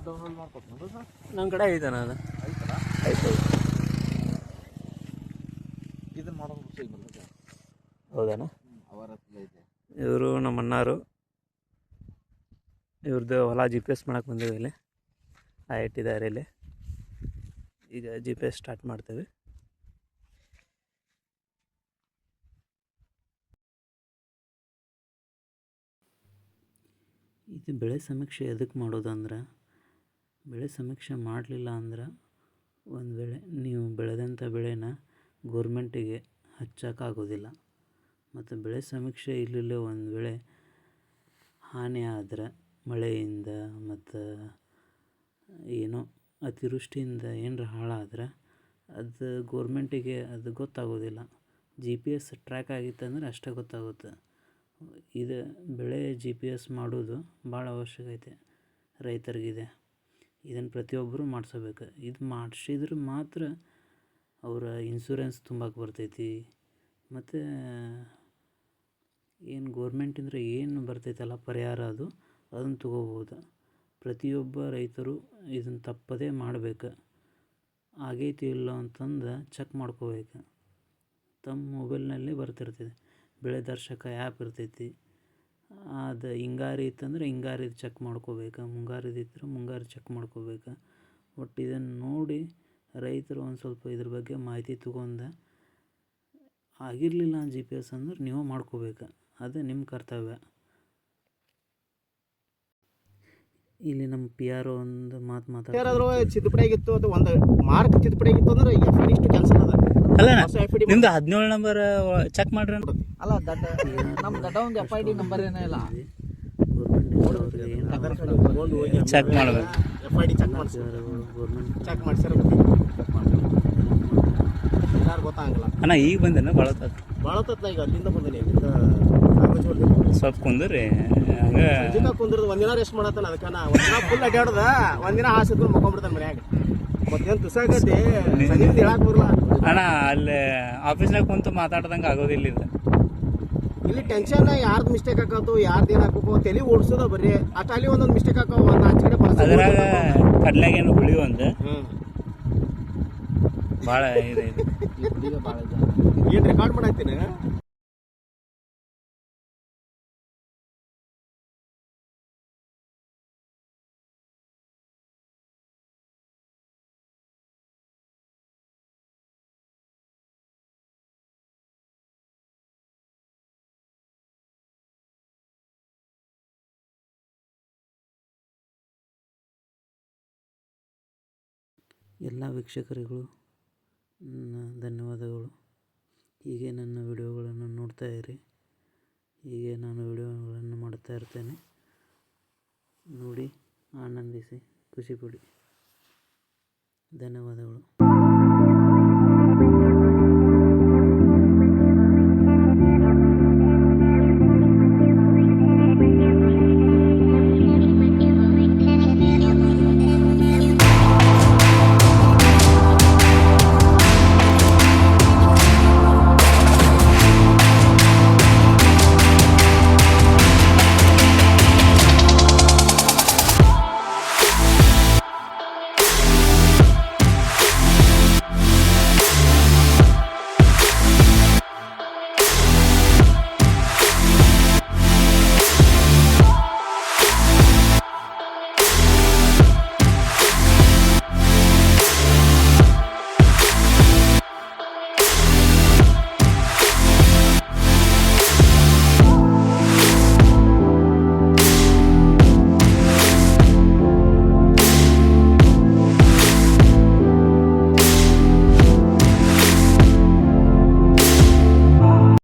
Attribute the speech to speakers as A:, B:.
A: Download ಮಾಡ್ಕೊತೀನಿ sir.
B: ನನ್ನ ಕಡೆ ಐತೆ ನಾನು
A: ಆಯ್ತಲ್ಲ
B: ಆಯ್ತು
A: ಇದನ್ನು ಮಾಡೋದು ಸರಿ ಬಂದ
B: ಹೌದಾನ.
A: ಅವರ ಹತ್ರ ಐತೆ.
B: ಇವರು ನಮ್ಮ ಅಣ್ಣಾರು, ಇವ್ರದ್ದು ಹೊಲ ಜಿ ಪಿ ಎಸ್ ಮಾಡಕ್ಕೆ ಬಂದೇವೆ ಇಲ್ಲಿ ಇಟ್ಟಿದ್ದಾರೆ ಇಲ್ಲಿ. ಈಗ ಜಿ ಪಿ ಎಸ್ ಸ್ಟಾರ್ಟ್ ಮಾಡ್ತೇವೆ. ಇದು ಬೆಳೆ ಸಮೀಕ್ಷೆ ಎದಕ್ಕೆ ಮಾಡೋದಂದ್ರೆ, ಬೆಳೆ ಸಮೀಕ್ಷೆ ಮಾಡಲಿಲ್ಲ ಅಂದ್ರೆ ಒಂದು ವೇಳೆ ನೀವು ಬೆಳೆದಂಥ ಬೆಳೆನ ಗೋರ್ಮೆಂಟಿಗೆ ಹಚ್ಚೋಕ್ಕಾಗೋದಿಲ್ಲ. ಮತ್ತು ಬೆಳೆ ಸಮೀಕ್ಷೆ ಇಲ್ಲೇ ಒಂದು ವೇಳೆ ಹಾನಿ ಆದರೆ ಮಳೆಯಿಂದ ಮತ್ತು ಏನೋ ಅತಿವೃಷ್ಟಿಯಿಂದ ಏನರ ಹಾಳಾದ್ರೆ ಅದು ಗೋರ್ಮೆಂಟಿಗೆ ಅದು ಗೊತ್ತಾಗೋದಿಲ್ಲ. ಜಿ ಪಿ ಎಸ್ ಟ್ರ್ಯಾಕ್ ಆಗಿತ್ತಂದ್ರೆ ಅಷ್ಟೇ ಗೊತ್ತಾಗುತ್ತೆ. ಇದು ಬೆಳೆ ಜಿ ಪಿ ಎಸ್ ಮಾಡೋದು ಭಾಳ ಅವಶ್ಯಕ ಐತೆ ರೈತರಿಗಿದೆ. ಇದನ್ನು ಪ್ರತಿಯೊಬ್ಬರು ಮಾಡಿಸ್ಬೇಕು. ಇದು ಮಾಡಿಸಿದ್ರೆ ಮಾತ್ರ ಅವರ ಇನ್ಸೂರೆನ್ಸ್ ತುಂಬಕ್ಕೆ ಬರ್ತೈತಿ. ಮತ್ತು ಏನು ಗೋರ್ಮೆಂಟಿಂದ ಏನು ಬರ್ತೈತಲ್ಲ ಪರಿಹಾರ ಅದನ್ನು ತೊಗೋಬೋದು. ಪ್ರತಿಯೊಬ್ಬ ರೈತರು ಇದನ್ನು ತಪ್ಪದೇ ಮಾಡಬೇಕು. ಆಗೈತಿ ಇಲ್ಲ ಅಂತಂದು ಚೆಕ್ ಮಾಡ್ಕೋಬೇಕು. ತಮ್ಮ ಮೊಬೈಲ್ನಲ್ಲಿ ಬರ್ತಿರ್ತದೆ. ಬೆಳೆ ದರ್ಶಕ ಆ್ಯಪ್ ಇರ್ತೈತಿ. ಅದು ಹಿಂಗಾರು ಇತ್ತಂದ್ರೆ ಹಿಂಗಾರಿದು ಚೆಕ್ ಮಾಡ್ಕೋಬೇಕು, ಮುಂಗಾರಿದು ಇದ್ರೆ ಮುಂಗಾರು ಚೆಕ್ ಮಾಡ್ಕೋಬೇಕು. ಒಟ್ಟು ಇದನ್ನು ನೋಡಿ ರೈತರು ಒಂದು ಸ್ವಲ್ಪ ಇದ್ರ ಬಗ್ಗೆ ಮಾಹಿತಿ ತೊಗೊಂಡು ಆಗಿರಲಿಲ್ಲ ಜಿ ಪಿ ಎಸ್ ಅಂದ್ರೆ ನೀವು ಮಾಡ್ಕೋಬೇಕು. ಅದು ನಿಮ್ಮ ಕರ್ತವ್ಯ. ಇಲ್ಲಿ ನಮ್ಮ ಪಿ ಆರ್ ಒಂದು ಮಾತಾಡೋದು
C: ತಿದ್ದುಪಡಿ ಆಗಿತ್ತು, ಅದು ಒಂದು ಮಾರ್ಕ್ ತಿದ್ದುಪಡಿ ಆಗಿತ್ತು ಅಂದ್ರೆ ಎಫ್ ಡಿ ಇಷ್ಟು ಕೆಲಸ ಅದ.
B: ಅಲ್ಲ ನಿಮ್ದು 17 ನಂಬರ್ ಚೆಕ್ ಮಾಡ್ರಿ.
A: ಅಲ್ಲ ದಡ್ಡ ನಮ್ಮ ದಡ್ಡ ಒಂದು ಎಫ್ ಐ ಡಿ ನಂಬರ್ ಏನೋ ಇಲ್ಲ.
B: ಚೆಕ್ ಮಾಡ್ಬೇಕು.
C: ಎಫ್ ಐ ಡಿ ಚೆಕ್ ಮಾಡಿಸಿದ್ರೆ ಚೆಕ್ ಮಾಡಿಸಿದ್ರೆ ಯಾರು ಗೊತ್ತಾಗಲ್ಲ.
B: ಅಣ್ಣ ಈಗ ಬಂದೇನ ಭಾಳ
C: ತತ್ಲ ಈಗ ಅಲ್ಲಿಂದ ಬಂದೇನೆ.
B: ಸ್ವಲ್ಪ ಕುಂದ್ರಿ ಹಂಗೆ
C: ಕುಂದ್ರದು ಒಂದಿನ ರೆಸ್ಟ್ ಮಾಡತ್ತಾನ. ಅದಕ್ಕೆ ನಾ ಒಂದಿನ ಫುಲ್ ಅಡ್ಡಾಡ್ದ, ಒಂದಿನ ಹಾಸಿದ್ರು ಮಕ್ಕೊಂಡ್ಬಿಡ್ತಾನೆ ಮನ್ಯಾಗ. ಮತ್ತೇನು ತುಸಾಗತ್ತೆ ಹೇಳಕ್ ಬರಲ್ಲ
B: ಅಣ್ಣ. ಅಲ್ಲಿ ಆಫೀಸ್ನಾಗ ಕುಂತು ಮಾತಾಡ್ದಂಗೆ ಆಗೋದಿಲ್ಲ ಇದು.
C: ಇಲ್ಲಿ ಟೆನ್ಷನ್ ಯಾರ್ದು ಮಿಸ್ಟೇಕ್ ಆಕತ್ತು, ಯಾರ್ದು ಏನು ಹಾಕಬೇಕು ತಲೆ ಓಡಿಸೋದ ಬರ್ರಿ. ಅಷ್ಟು ಅಲ್ಲಿ ಒಂದೊಂದು ಮಿಸ್ಟೇಕ್ ಹಾಕೋ ಒಂದು ಆಚೆ ಕಡೆ
B: ಅದ್ರಾಗ ಕಡ್ಲಾಗೇನು ಹುಳಿ ಒಂದು ಭಾಳ ಇದೆ.
C: ಏನು ರೆಕಾರ್ಡ್ ಮಾಡತ್ತೀನಿ.
B: ಎಲ್ಲ ವೀಕ್ಷಕರಿಗೂ ಧನ್ಯವಾದಗಳು. ಹೀಗೆ ನನ್ನ ವಿಡಿಯೋಗಳನ್ನು ನೋಡ್ತಾ ಇರಿ. ಹೀಗೆ ನಾನು ವಿಡಿಯೋಗಳನ್ನು ಮಾಡ್ತಾ ಇರ್ತೇನೆ. ನೋಡಿ, ಆನಂದಿಸಿ, ಖುಷಿಪಡಿ. ಧನ್ಯವಾದಗಳು.